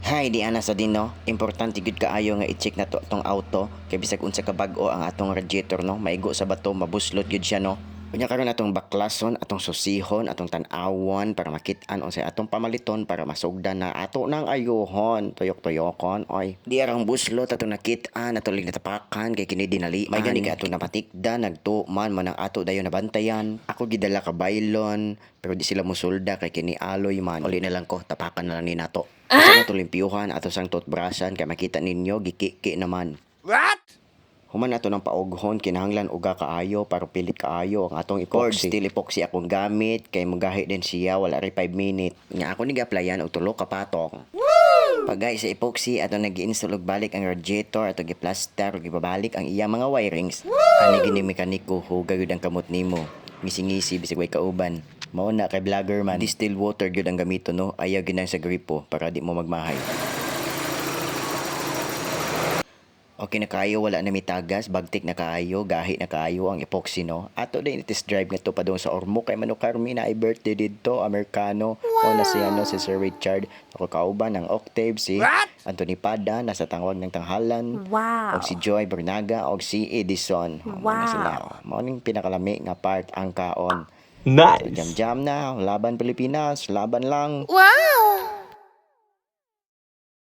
Hi, di ana sa din no. Importante gud kaayo nga i-check na to atong auto kay bisag unsa ka bag-o ang atong radiator no, maigo sa bato, mabuslot gud siya no. Unya karon atong baklason, atong susihon, atong tan-awon para makit-an unsay atong pamaliton para masugdan na ato nang ayohon, tuyok-tuyokon. Oy, di arang buslot atong nakit-an, atong natapakan kay kini dinali. May gani kay atong napatikda, nagtuman man ang ato dayon nabantayan. Ako gidala ka baylon, pero di sila musulda kay kini aloy man. Uli na lang ko, tapakan na lang ni nato. Isa na tulimpiyuhan ato sang toothbrushan kay makita ninyo gikiki naman. What? Human ato ng paughon kinahanglan uga kaayo para pilit kaayo ang atong epoxy. Still epoxy akong gamit kay magahi din siya wala ri 5 minute. Nga ako ni-applyan og tulo ka patong. Pagay sa epoxy ato nag-install og balik ang radiator ato giplaster ug gibabalik ang iya mga wirings. Ani gini mekaniko hugay gud ang kamot nimo. Ngisi-ngisi bisig way kauban. Mao na kay vlogger man. Distilled water gyud ang gamito no. Ayaw ginang sa gripo para di mo magmahay. Okay na kayo, wala na mitagas, bagtik na kayo, gahi na kayo ang epoxy no. Ato din test drive nga to padung sa Ormoc kay Mano Carmina ay birthday dito, Americano. O na si ano si Sir Richard, ako kauban ang Octave si What? Anthony Pada nasa tangwag ng tanghalan. Wow. Og si Joy Bernaga og si Edison. Mao na sila. Mao ning pinakalami nga part ang kaon. Nice. Jam-jam na, laban Pilipinas, laban lang. Wow!